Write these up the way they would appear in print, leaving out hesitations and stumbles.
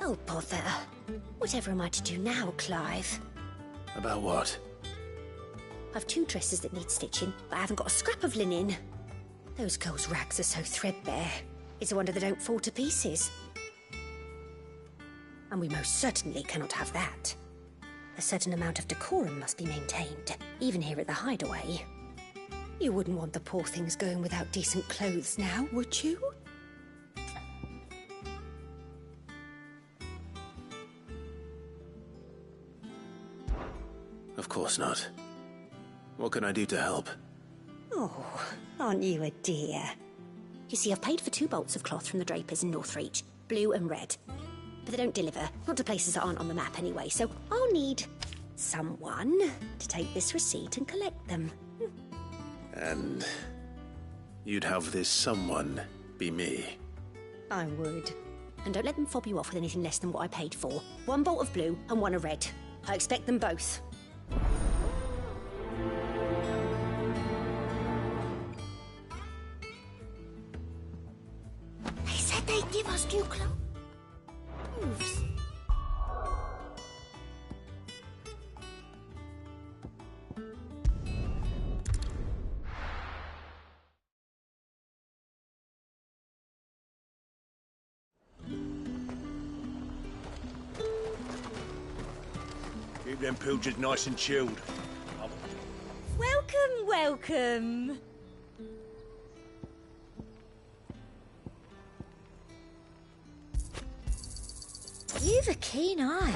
Oh, bother. Whatever am I to do now, Clive? About what? I've 2 dresses that need stitching, but I haven't got a scrap of linen. Those girls' rags are so threadbare. It's a wonder they don't fall to pieces. And we most certainly cannot have that. A certain amount of decorum must be maintained, even here at the Hideaway. You wouldn't want the poor things going without decent clothes now, would you? Of course not. What can I do to help? Oh, aren't you a dear? You see, I've paid for 2 bolts of cloth from the drapers in Northreach, blue and red. But they don't deliver, not to places that aren't on the map anyway, so I'll need someone to take this receipt and collect them. And you'd have this someone be me? I would. And don't let them fob you off with anything less than what I paid for. 1 bolt of blue and 1 of red. I expect them both. They said they'd give us new clothes. Keep them pilchards nice and chilled. Welcome, welcome. You've a keen eye.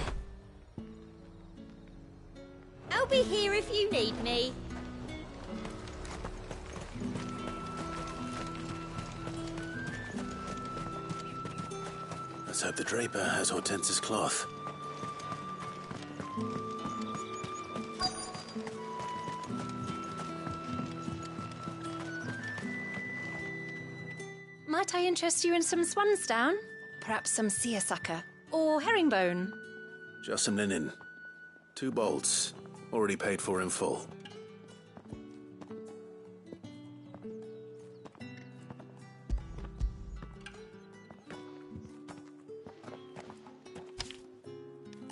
I'll be here if you need me. Let's hope the draper has Hortense's cloth. Might I interest you in some swansdown? Perhaps some seersucker? Or herringbone? Just some linen. 2 bolts. Already paid for in full.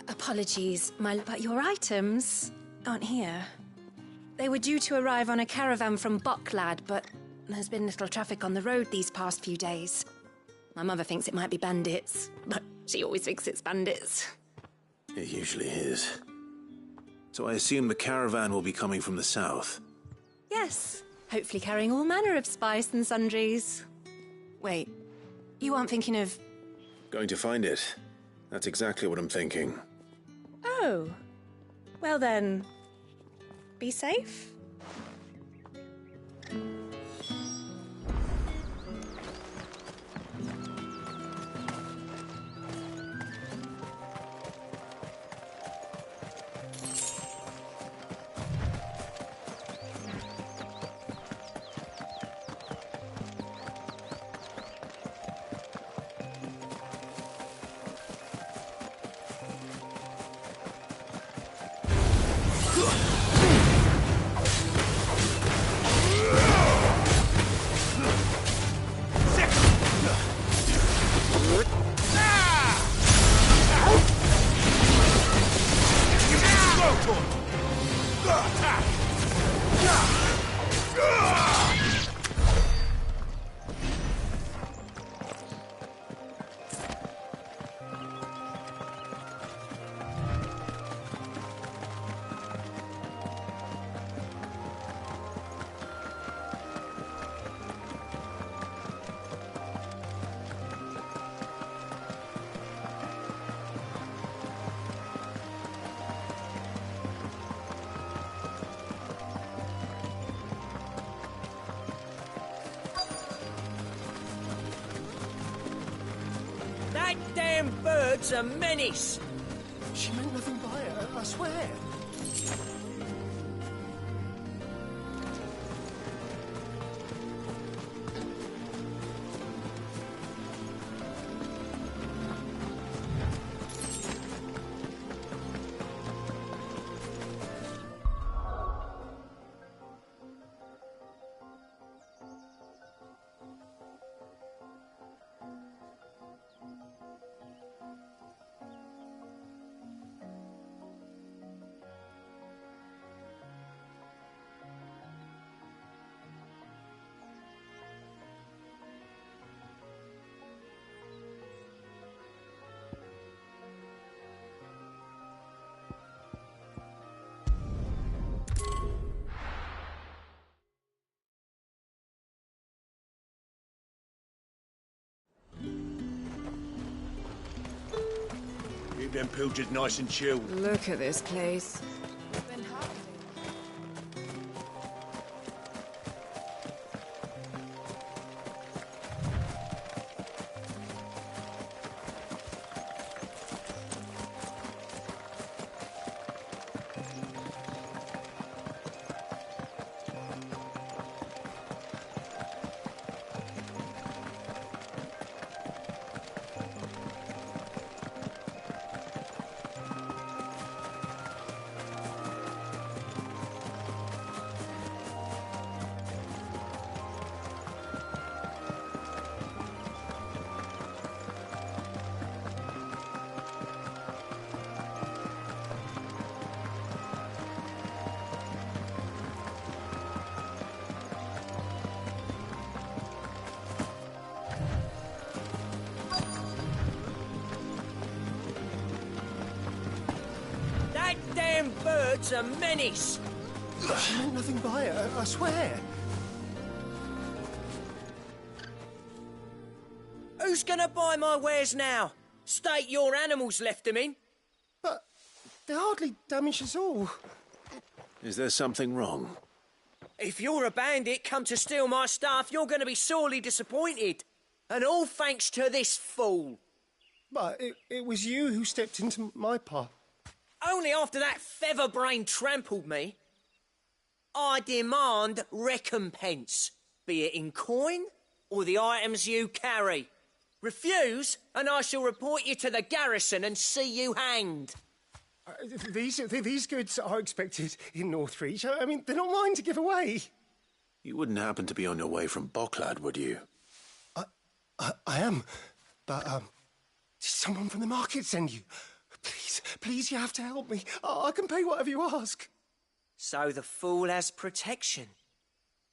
Apologies, but your items aren't here. They were due to arrive on a caravan from Bucklad, but there's been little traffic on the road these past few days. My mother thinks it might be bandits, but she always thinks it's bandits. It usually is. So I assume the caravan will be coming from the south. Yes, hopefully carrying all manner of spice and sundries. Wait, you aren't thinking of... Going to find it. That's exactly what I'm thinking. Oh, well then, be safe. That damn bird's a menace! She meant nothing by her, I swear. Keep them pilgers nice and chilled. Look at this place. That damn bird's a menace. I meant nothing by it, I swear. Who's gonna buy my wares now? State your animals left them in. But they hardly damaged us all. Is there something wrong? If you're a bandit come to steal my stuff, you're gonna be sorely disappointed. And all thanks to this fool. But it was you who stepped into my path. Only after that feather-brain trampled me. I demand recompense, be it in coin or the items you carry. Refuse, and I shall report you to the garrison and see you hanged. These goods are expected in Northreach. I mean, they're not mine to give away. You wouldn't happen to be on your way from Bocklad, would you? I am, but did someone from the market send you? Please, you have to help me. I can pay whatever you ask. So the fool has protection.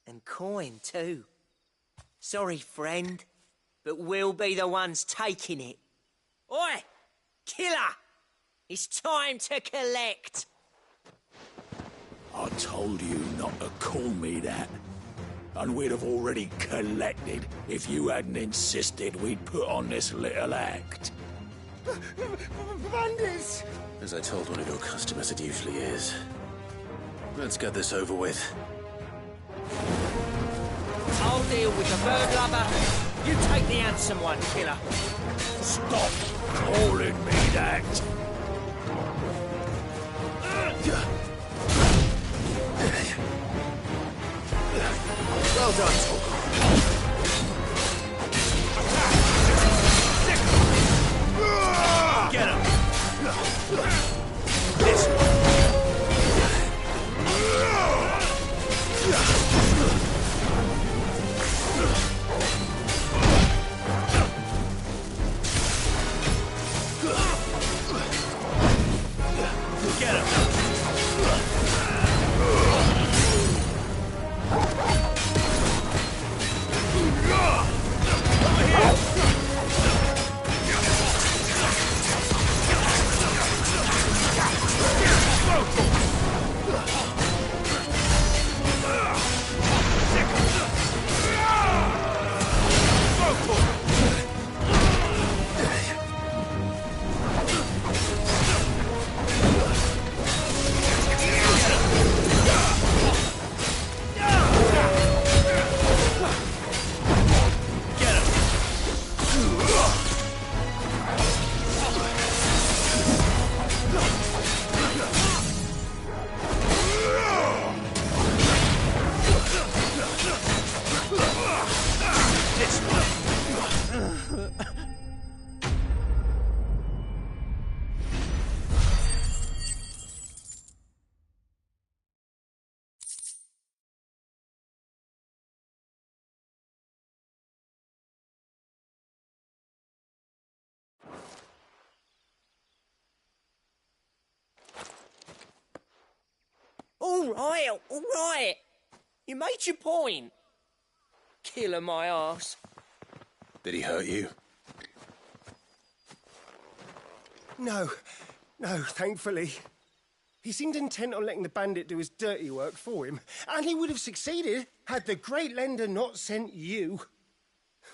And coin, too. Sorry, friend, but we'll be the ones taking it. Oi! Killer! It's time to collect. I told you not to call me that. And we'd have already collected if you hadn't insisted we'd put on this little act. Bandits! As I told one of your customers, it usually is. Let's get this over with. I'll deal with the bird lover. You take the handsome one, killer. Stop calling me that. Well done, Torgal. Get him! This one! Get him! All right. You made your point. Killer my arse. Did he hurt you? No, thankfully. He seemed intent on letting the bandit do his dirty work for him, and he would have succeeded had the Great Lender not sent you.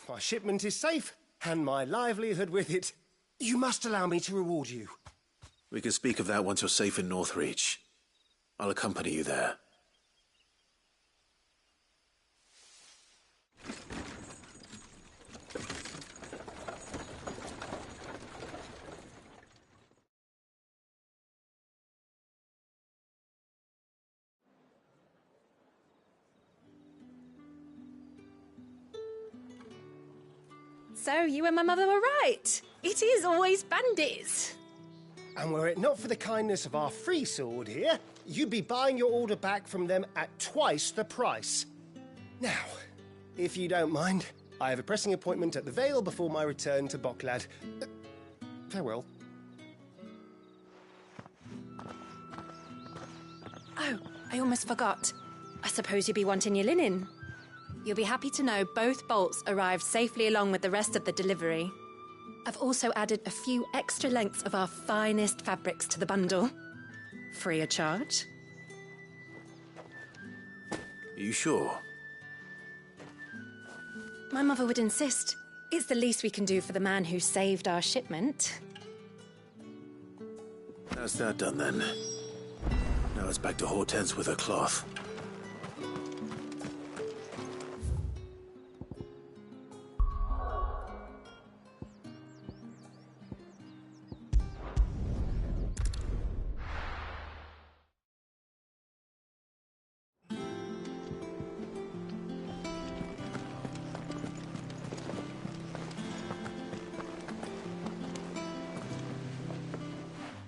My shipment is safe, and my livelihood with it. You must allow me to reward you. We can speak of that once you're safe in Northreach. I'll accompany you there. So, you and my mother were right. It is always bandits. And were it not for the kindness of our free sword here, you'd be buying your order back from them at twice the price. Now, if you don't mind, I have a pressing appointment at the Vale before my return to Bocklad. Farewell. Oh, I almost forgot. I suppose you'll be wanting your linen. You'll be happy to know both bolts arrived safely along with the rest of the delivery. I've also added a few extra lengths of our finest fabrics to the bundle. Free of charge. Are you sure? My mother would insist. It's the least we can do for the man who saved our shipment. That's that done then. Now it's back to Hortense with her cloth.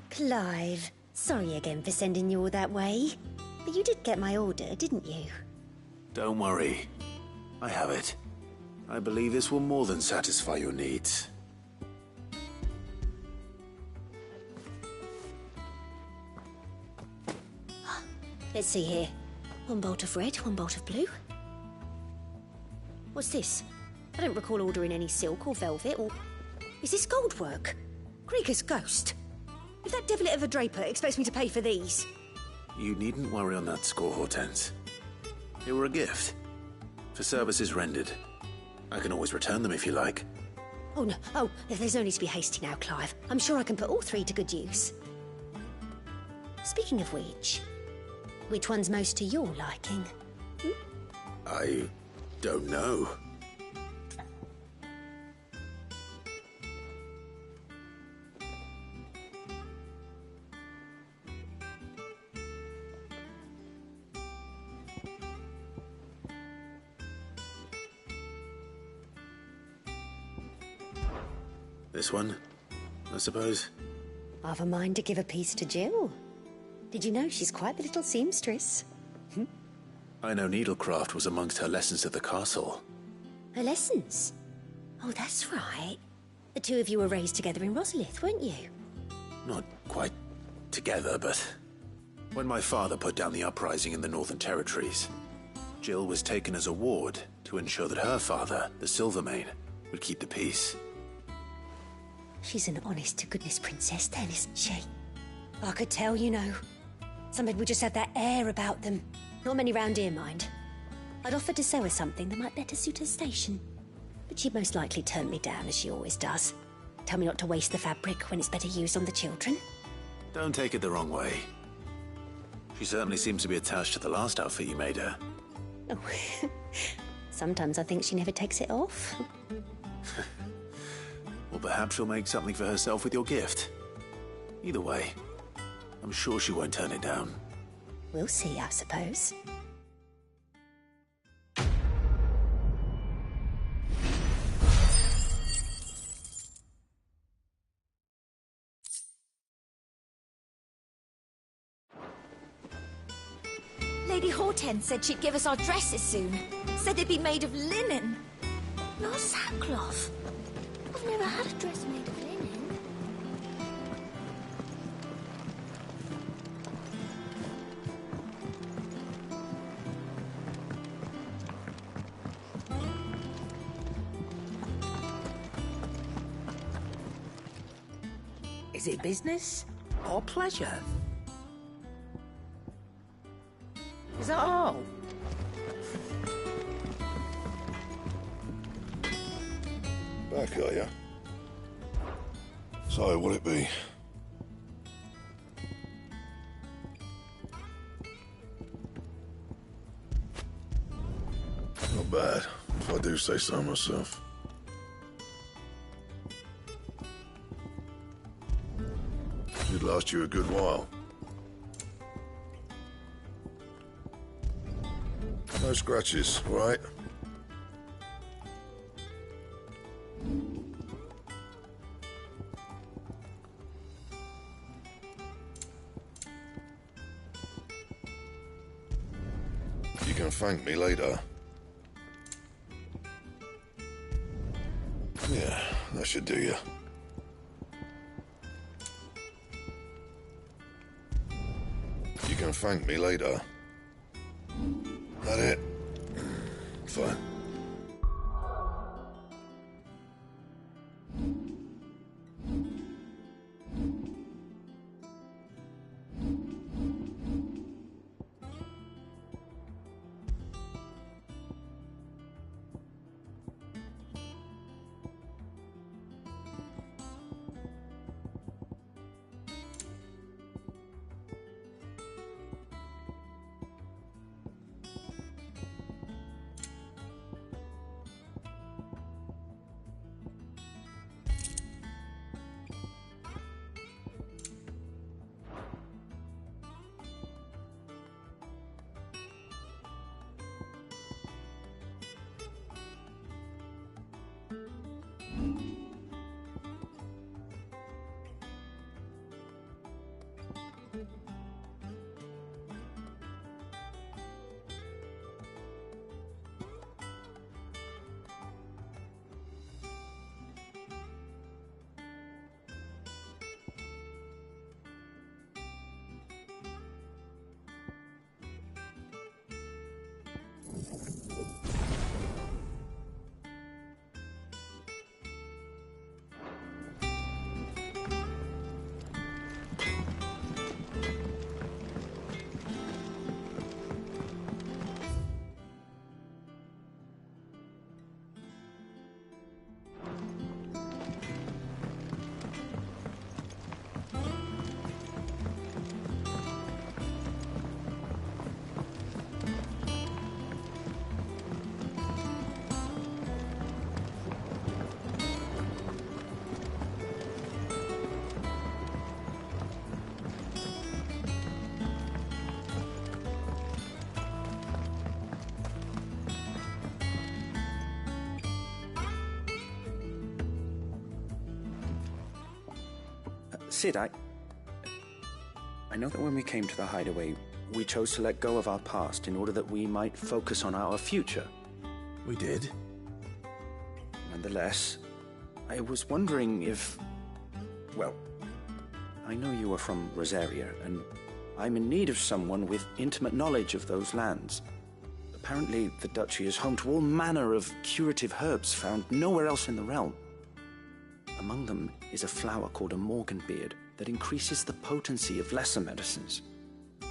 Clive, sorry again for sending you all that way. But you did get my order, didn't you? Don't worry. I have it. I believe this will more than satisfy your needs. Let's see here. One bolt of red, one bolt of blue. What's this? I don't recall ordering any silk or velvet or... Is this gold work? Krieger's ghost? If that devilet of a draper expects me to pay for these... You needn't worry on that score, Hortense. They were a gift. For services rendered. I can always return them if you like. Oh, no. Oh, there's no need to be hasty now, Clive. I'm sure I can put all three to good use. Speaking of which one's most to your liking? I don't know. This one, I suppose. I've a mind to give a piece to Jill. Did you know she's quite the little seamstress? I know needlecraft was amongst her lessons at the castle. Her lessons? Oh, that's right. The two of you were raised together in Rosalith, weren't you? Not quite together, but... When my father put down the uprising in the Northern Territories, Jill was taken as a ward to ensure that her father, the Silvermane, would keep the peace. She's an honest-to-goodness princess then, isn't she? I could tell, you know. Some people just have that air about them. Not many round here, mind. I'd offered to sew her something that might better suit her station. But she'd most likely turn me down, as she always does. Tell me not to waste the fabric when it's better used on the children. Don't take it the wrong way. She certainly seems to be attached to the last outfit you made her. Oh, sometimes I think she never takes it off. Or perhaps she'll make something for herself with your gift. Either way, I'm sure she won't turn it down. We'll see, I suppose. Lady Hortense said she'd give us our dresses soon. Said they'd be made of linen. Not sackcloth. I've never had a dress made of linen. Is it business or pleasure? Is that all? Back, are ya? So, what'll it be? do say so myself. It'd last you a good while. No scratches, all right? You can thank me later. Yeah, that should do you. You can thank me later. That it? Fine. Sid, I know that when we came to the hideaway, we chose to let go of our past in order that we might focus on our future. We did. Nonetheless, I was wondering if... Well, I know you are from Rosaria, and I'm in need of someone with intimate knowledge of those lands. Apparently, the Duchy is home to all manner of curative herbs found nowhere else in the realm. Among them is a flower called a Morganbeard that increases the potency of lesser medicines.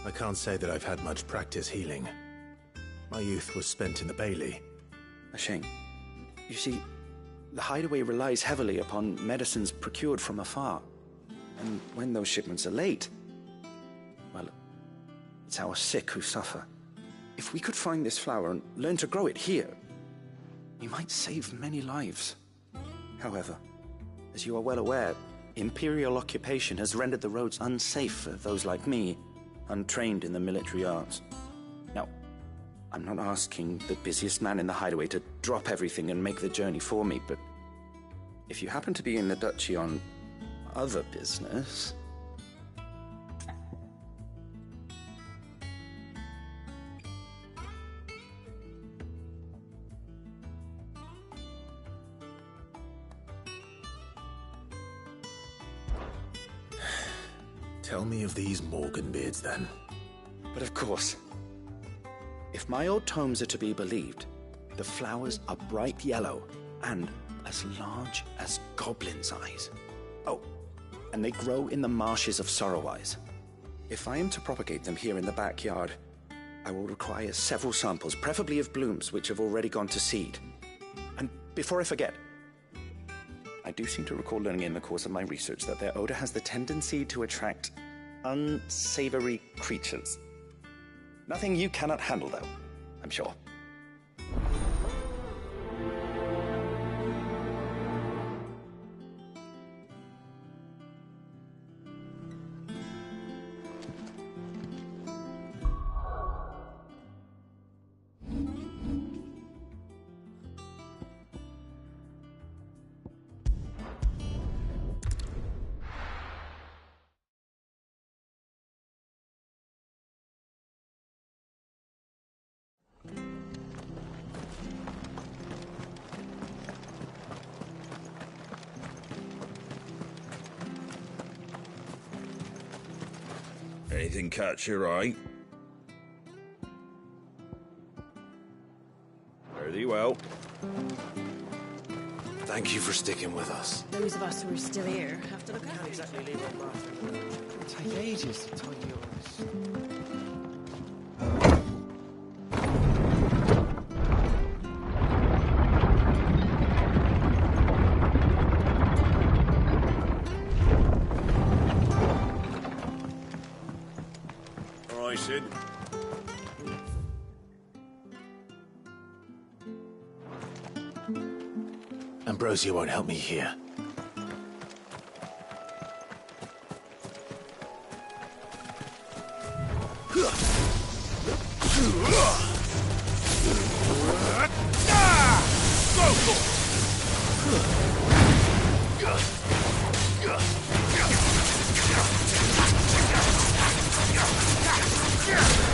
I can't say that I've had much practice healing. My youth was spent in the Bailey. A shame. You see, the hideaway relies heavily upon medicines procured from afar. And when those shipments are late, well, it's our sick who suffer. If we could find this flower and learn to grow it here, we might save many lives. However, as you are well aware, Imperial occupation has rendered the roads unsafe for those like me, untrained in the military arts. Now, I'm not asking the busiest man in the hideaway to drop everything and make the journey for me, but if you happen to be in the Duchy on other business... Tell me of these Morganbeards, then. But of course. If my old tomes are to be believed, the flowers are bright yellow and as large as goblins' eyes. Oh, and they grow in the marshes of Sorrowise. If I am to propagate them here in the backyard, I will require several samples, preferably of blooms which have already gone to seed. And before I forget, I do seem to recall learning in the course of my research that their odor has the tendency to attract unsavory creatures. Nothing you cannot handle, though, I'm sure. Anything catch your eye? Fare thee well. Thank you for sticking with us. Those of us who are still here have to look after Exactly, leave it, Martha. It'll take ages to tidy all this. All right, Sid. Ambrosia won't help me here.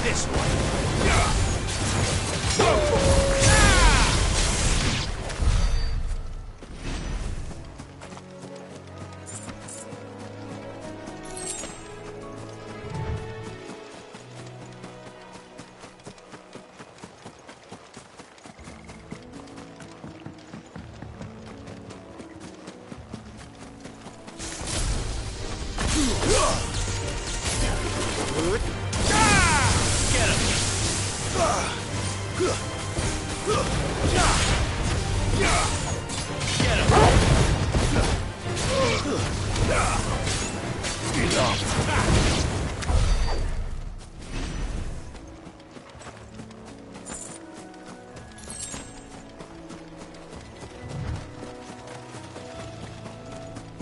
This one.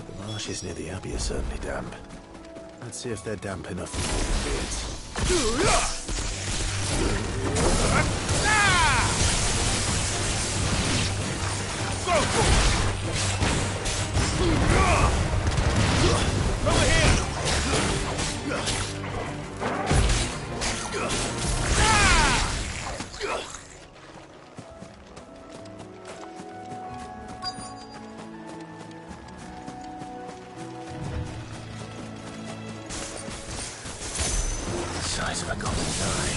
The marshes near the Abbey are certainly damp. Let's see if they're damp enough for beards. Size of a goblin's eye.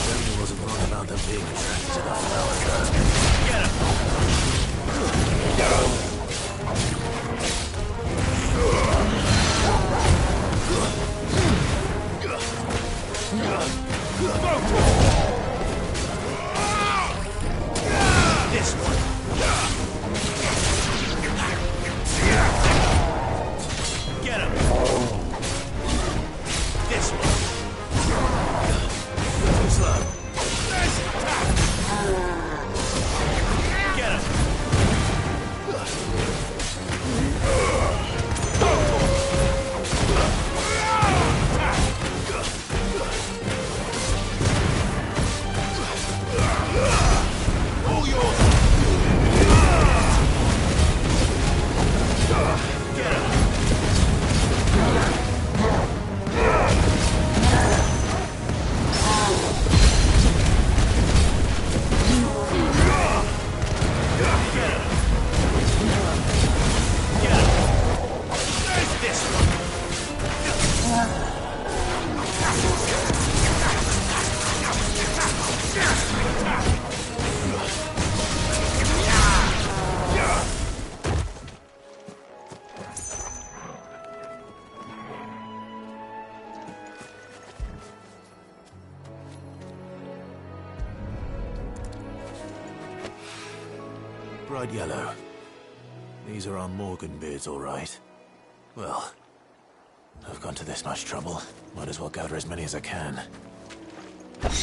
Certainly wasn't wrong about them being attracted to the flower. Get him! Get him! This one! Get him! This one! Slow. Nice attack! Get him! All yours! Get him! Bright yellow. These are our Morgan beards, all right. Well, I've gone to this much trouble. Might as well gather as many as I can. There's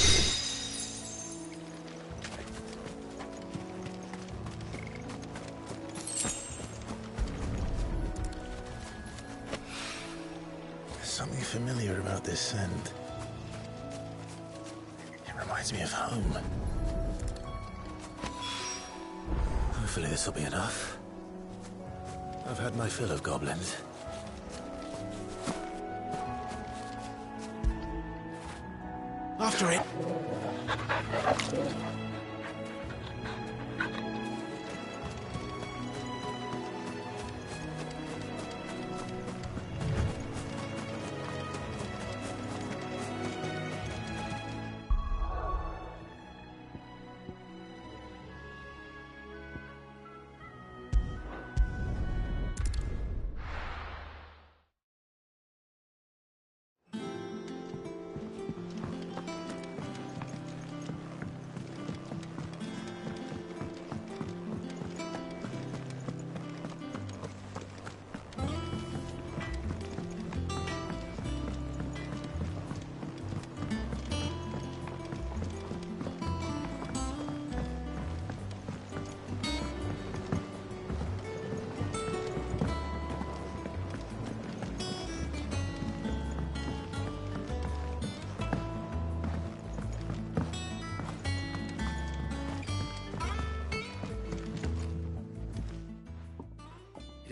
something familiar about this scent. It reminds me of home. Hopefully this will be enough. I've had my fill of goblins. After it!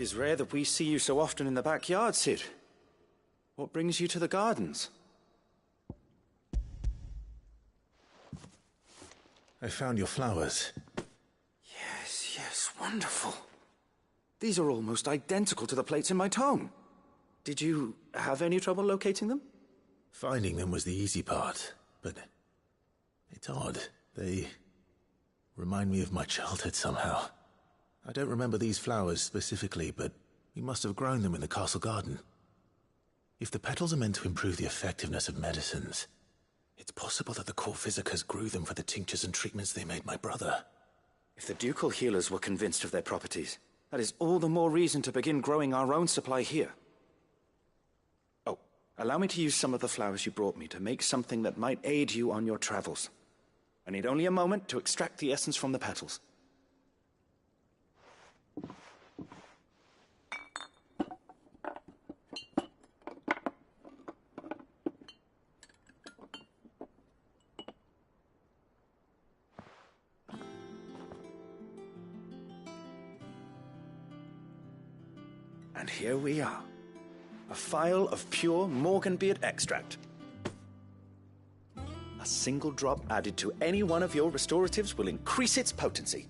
'Tis rare that we see you so often in the backyard, Cid. What brings you to the gardens? I found your flowers. Yes, wonderful. These are almost identical to the plates in my tome. Did you have any trouble locating them? Finding them was the easy part, but it's odd. They remind me of my childhood somehow. I don't remember these flowers specifically, but we must have grown them in the castle garden. If the petals are meant to improve the effectiveness of medicines, it's possible that the court physicers grew them for the tinctures and treatments they made my brother. If the ducal healers were convinced of their properties, that is all the more reason to begin growing our own supply here. Oh, allow me to use some of the flowers you brought me to make something that might aid you on your travels. I need only a moment to extract the essence from the petals. And here we are. A phial of pure Morganbeard extract. A single drop added to any one of your restoratives will increase its potency.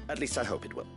At least I hope it will.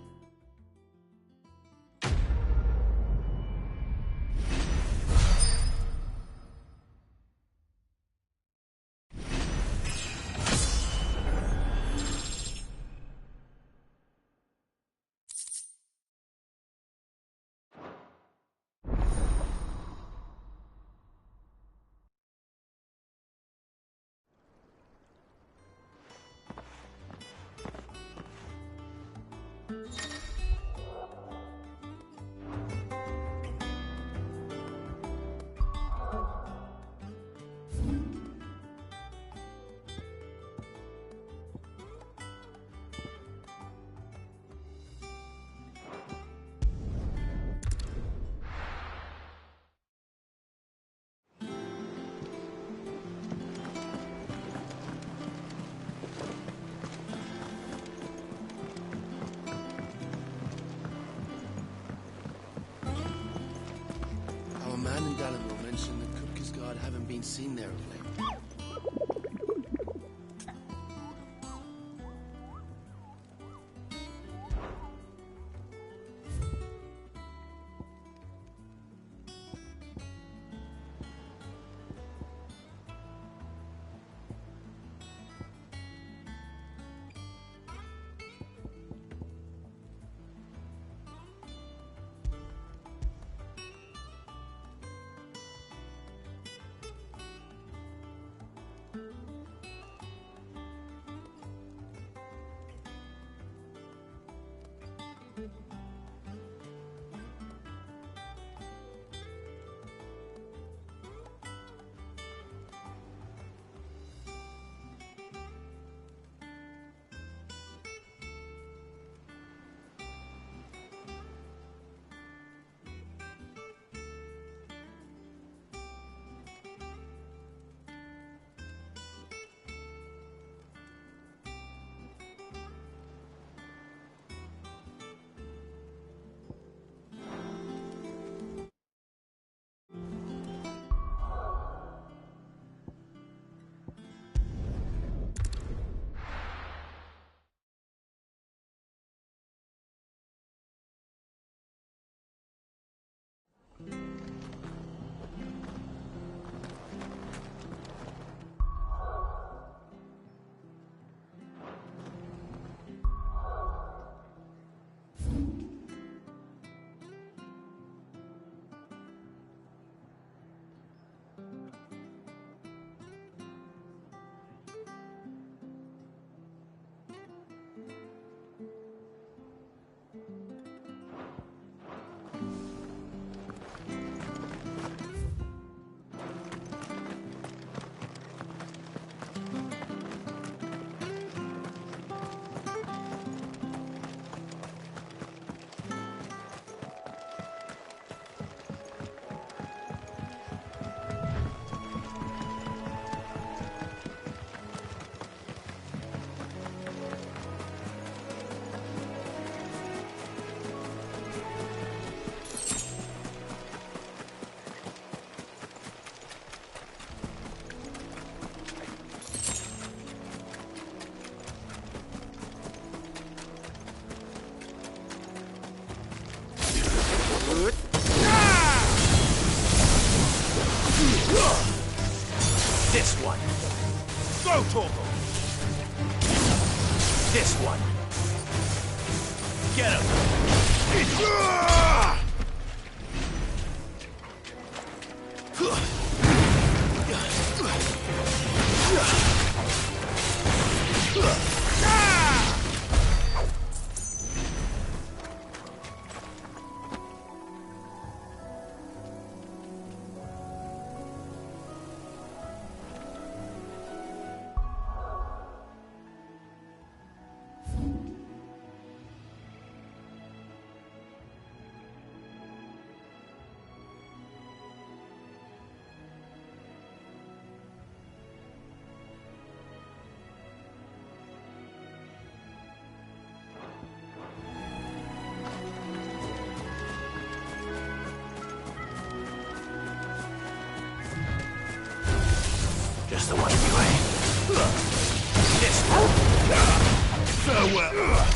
Man in Dalamore mentioned that Kupka's guard haven't been seen there of late. Go, Torval! This one! Get him! Just the one anyway. This one! Farewell!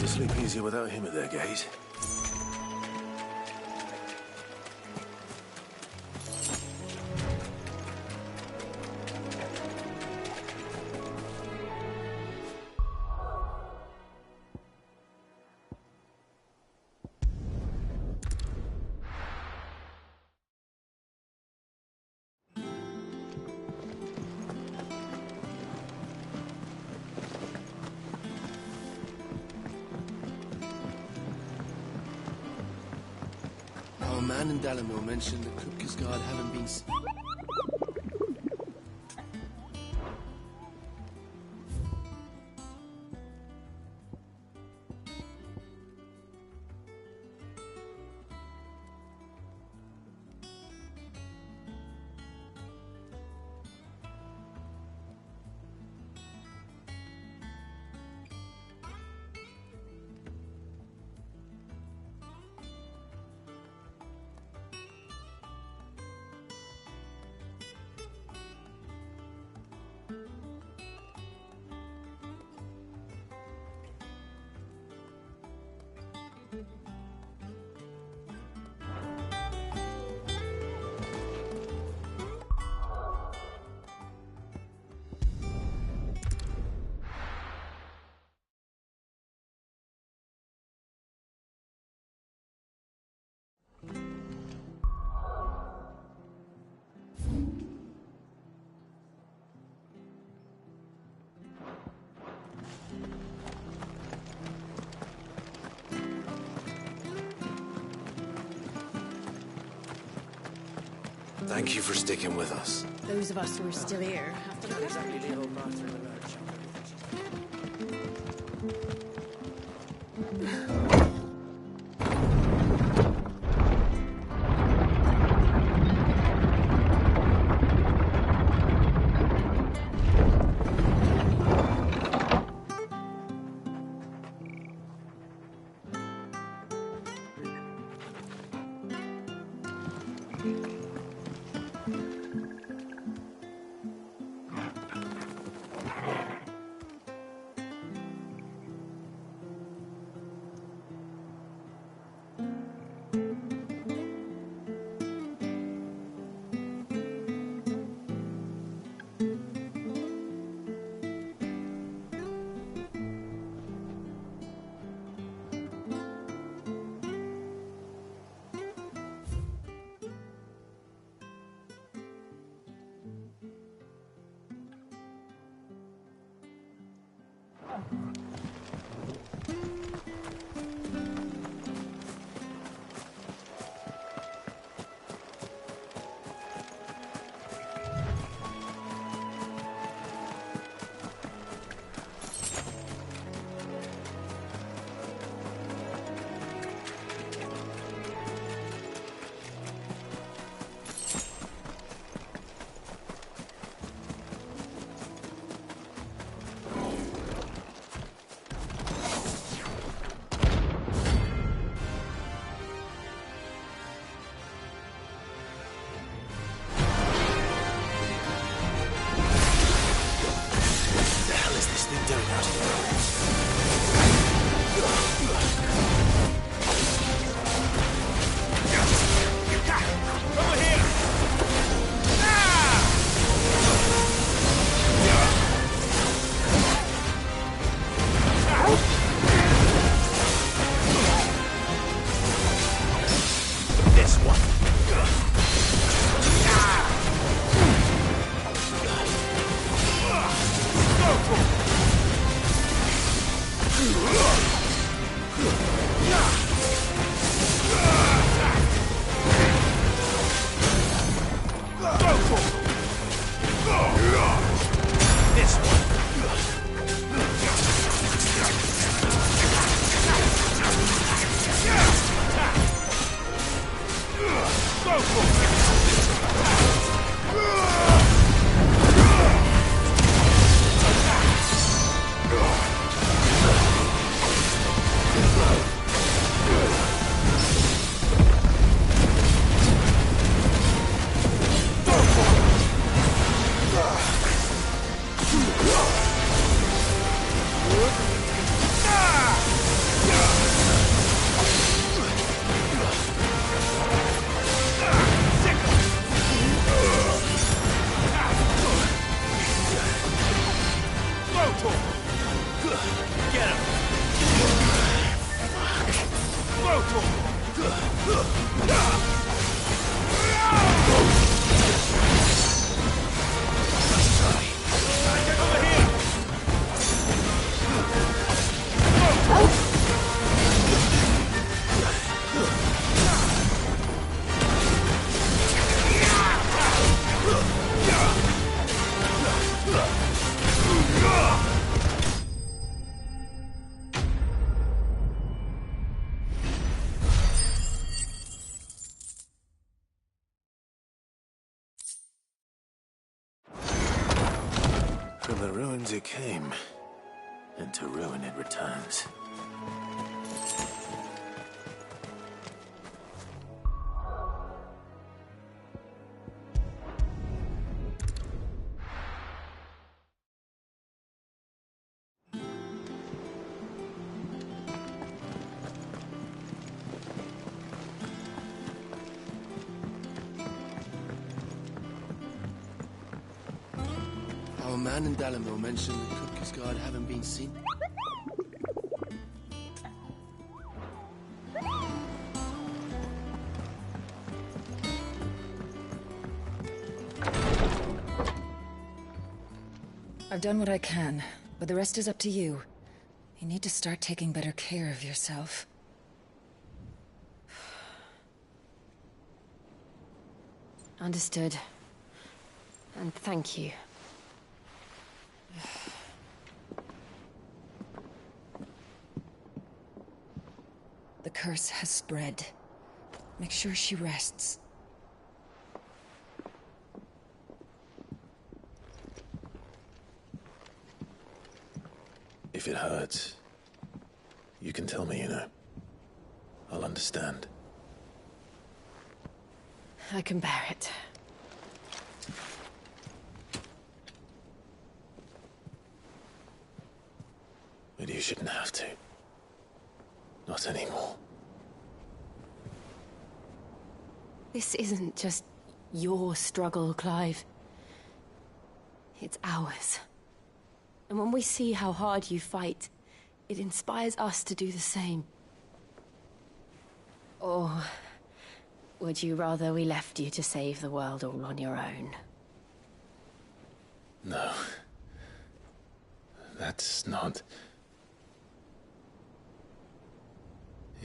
Sleep easier without him at their gate. Our man in Dalamil mentioned that Kupka's guard haven't been... Thank you for sticking with us. Those of us who are still here have to Can't exactly leave old Martha in the lurch. From the ruins it came, and to ruin it returns. A man in Dalamil mentioned the Cookie's Guard haven't been seen. I've done what I can, but the rest is up to you. You need to start taking better care of yourself. Understood. And thank you. The curse has spread. Make sure she rests. If it hurts, you can tell me, you know. I'll understand. I can bear it. But you shouldn't have to. Not anymore. This isn't just your struggle, Clive. It's ours. And when we see how hard you fight, it inspires us to do the same. Or would you rather we left you to save the world all on your own? No. That's not...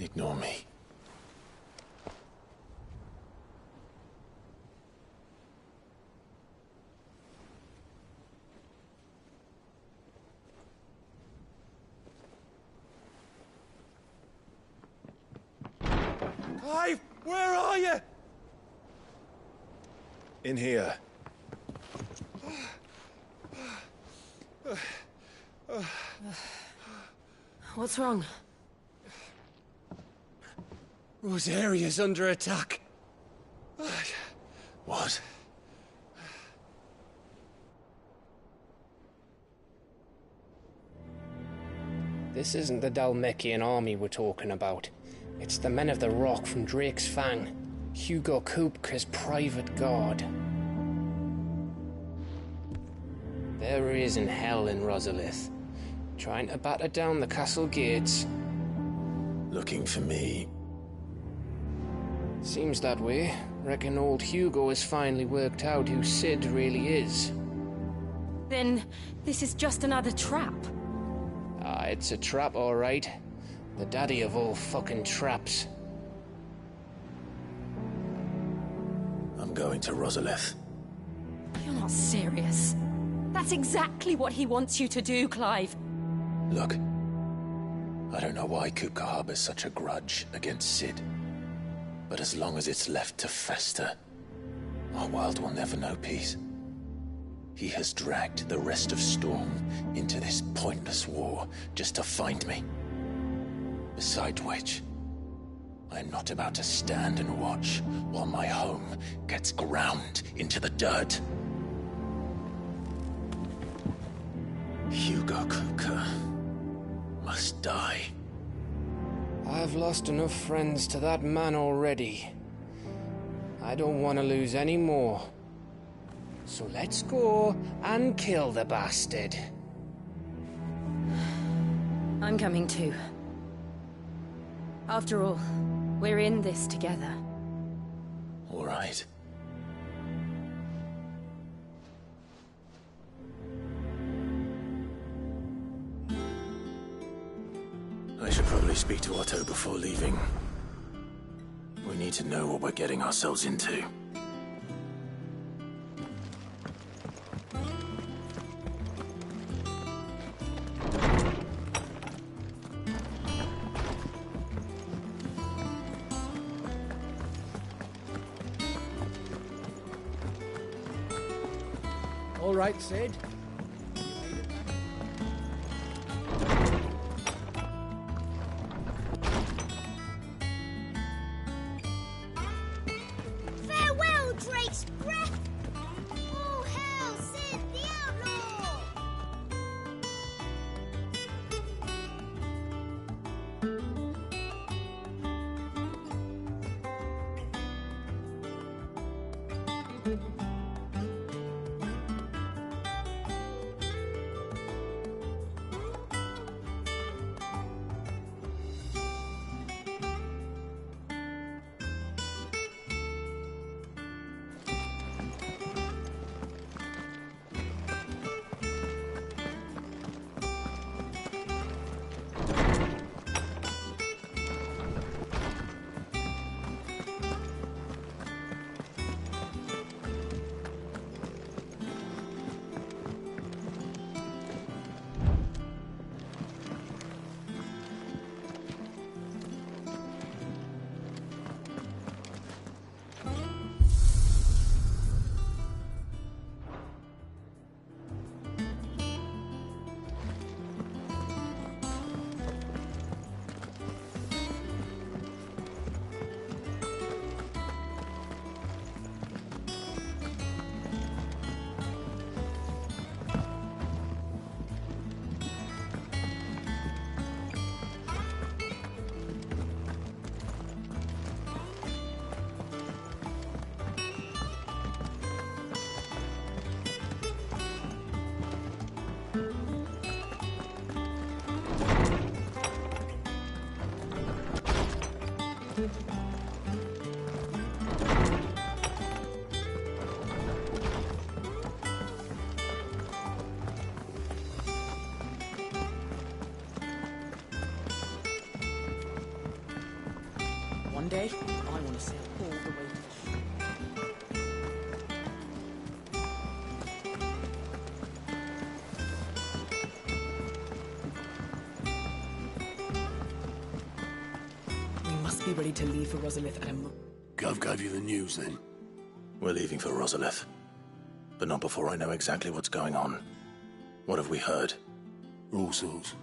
Ignore me. Clive, where are you? In here. What's wrong? Rosaria's under attack. What? This isn't the Dhalmekian army we're talking about. It's the men of the Rock from Drake's Fang. Hugo Kupka's private guard. There he is in hell in Rosalith, trying to batter down the castle gates. Looking for me? Seems that way. Reckon old Hugo has finally worked out who Sid really is. Then this is just another trap. Ah, it's a trap, all right. The daddy of all fucking traps. I'm going to Rosalith. You're not serious. That's exactly what he wants you to do, Clive. Look, I don't know why Kupka harbors such a grudge against Sid. But as long as it's left to fester, our world will never know peace. He has dragged the rest of Storm into this pointless war just to find me. Besides which, I'm not about to stand and watch while my home gets ground into the dirt. Hugo Kupka must die. I've lost enough friends to that man already. I don't want to lose any more. So let's go and kill the bastard. I'm coming too. After all, we're in this together. All right. I should probably speak to Otto before leaving. We need to know what we're getting ourselves into. All right, Sid. Farewell, Drake's breath! All hail Sid the Outlaw! One day, I want to sail all the way to the shore. We must be ready to leave for Rosalith at a Gov gave you the news, then? We're leaving for Rosalith. But not before I know exactly what's going on. What have we heard? All sorts.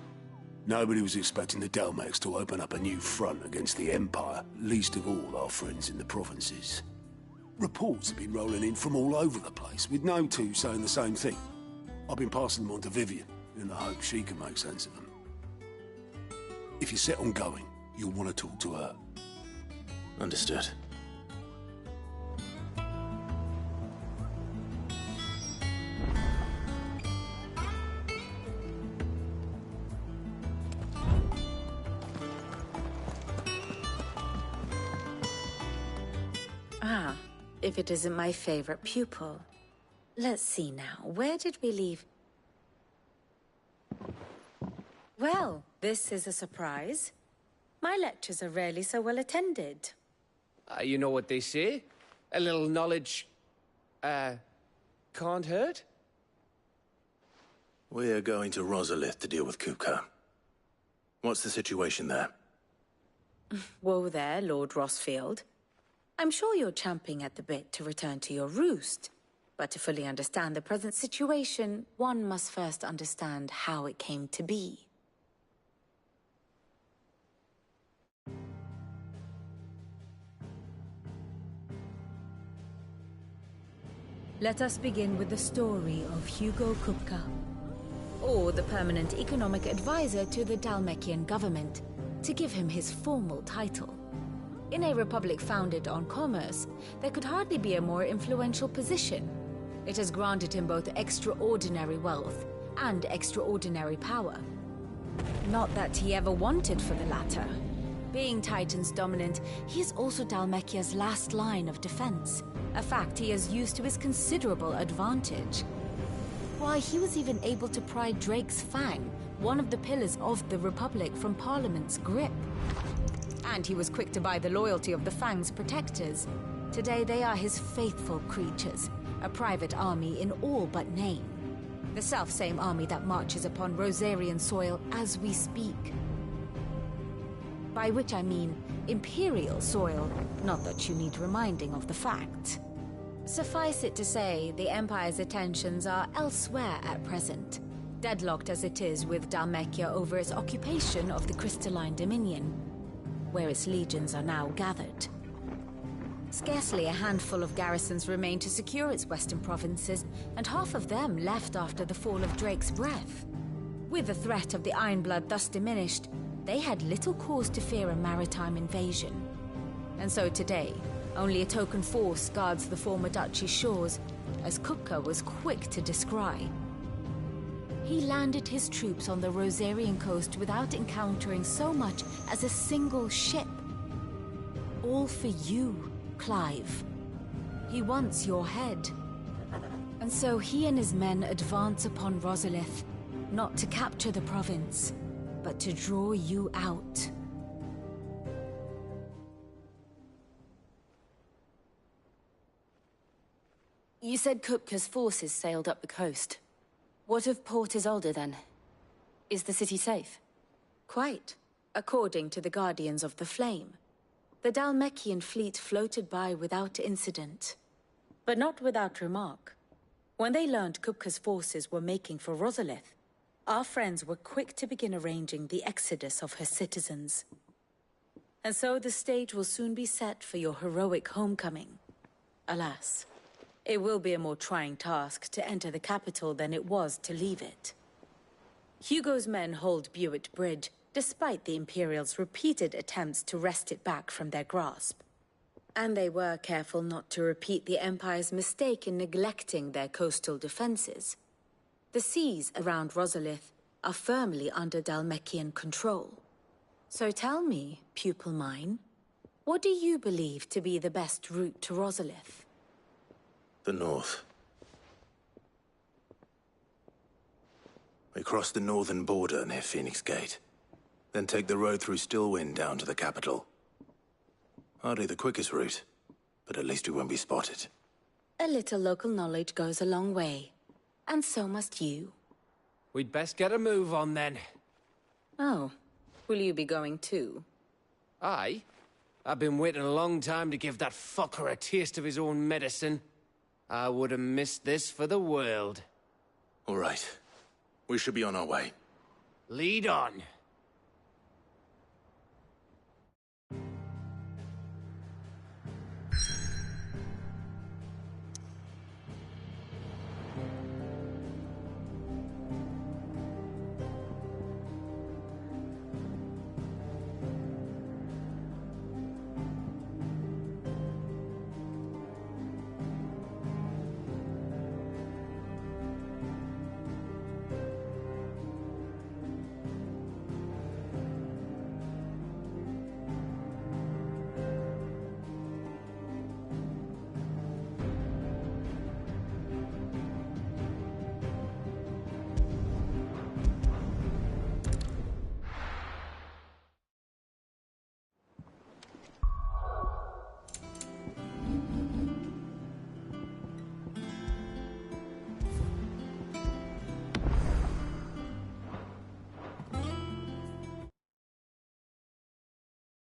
Nobody was expecting the Dalmex to open up a new front against the Empire, least of all our friends in the provinces. Reports have been rolling in from all over the place, with no two saying the same thing. I've been passing them on to Vivian, in the hope she can make sense of them. If you're set on going, you'll want to talk to her. Understood. Ah, if it isn't my favorite pupil. Let's see now, where did we leave? Well, this is a surprise. My lectures are rarely so well attended. You know what they say? A little knowledge, can't hurt? We're going to Rosalith to deal with Kupka. What's the situation there? Whoa there, Lord Rossfield. I'm sure you're champing at the bit to return to your roost. But to fully understand the present situation, one must first understand how it came to be. Let us begin with the story of Hugo Kupka, or the permanent economic advisor to the Dhalmekian government, to give him his formal title. In a republic founded on commerce, there could hardly be a more influential position. It has granted him both extraordinary wealth and extraordinary power. Not that he ever wanted for the latter. Being Titan's dominant, he is also Dhalmekia's last line of defense, a fact he has used to his considerable advantage. Why, he was even able to pry Drake's Fang, one of the pillars of the Republic, from Parliament's grip. And he was quick to buy the loyalty of the Fang's protectors. Today they are his faithful creatures, a private army in all but name. The self-same army that marches upon Rosarian soil as we speak. By which I mean Imperial soil, not that you need reminding of the fact. Suffice it to say, the Empire's attentions are elsewhere at present, deadlocked as it is with Dhalmekia over its occupation of the Crystalline Dominion, where its legions are now gathered. Scarcely a handful of garrisons remain to secure its western provinces, and half of them left after the fall of Drake's Breath. With the threat of the Ironblood thus diminished, they had little cause to fear a maritime invasion. And so today, only a token force guards the former duchy's shores, as Kupka was quick to descry. He landed his troops on the Rosarian coast without encountering so much as a single ship. All for you, Clive. He wants your head. And so he and his men advance upon Rosalith, not to capture the province, but to draw you out. You said Kupka's forces sailed up the coast. What of Port Isolde, then? Is the city safe? Quite, according to the Guardians of the Flame. The Dhalmekian fleet floated by without incident. But not without remark. When they learned Kupka's forces were making for Rosalith, our friends were quick to begin arranging the exodus of her citizens. And so the stage will soon be set for your heroic homecoming. Alas, it will be a more trying task to enter the capital than it was to leave it. Hugo's men hold Buett Bridge, despite the Imperials' repeated attempts to wrest it back from their grasp. And they were careful not to repeat the Empire's mistake in neglecting their coastal defenses. The seas around Rosalith are firmly under Dhalmekian control. So tell me, pupil mine, What do you believe to be the best route to Rosalith? The north. We cross the northern border near Phoenix Gate. Then take the road through Stillwind down to the capital. Hardly the quickest route, but at least we won't be spotted. A little local knowledge goes a long way. And so must you. We'd best get a move on then. Oh, will you be going too? Aye. I've been waiting a long time to give that fucker a taste of his own medicine. I would have missed this for the world. All right. We should be on our way. Lead on.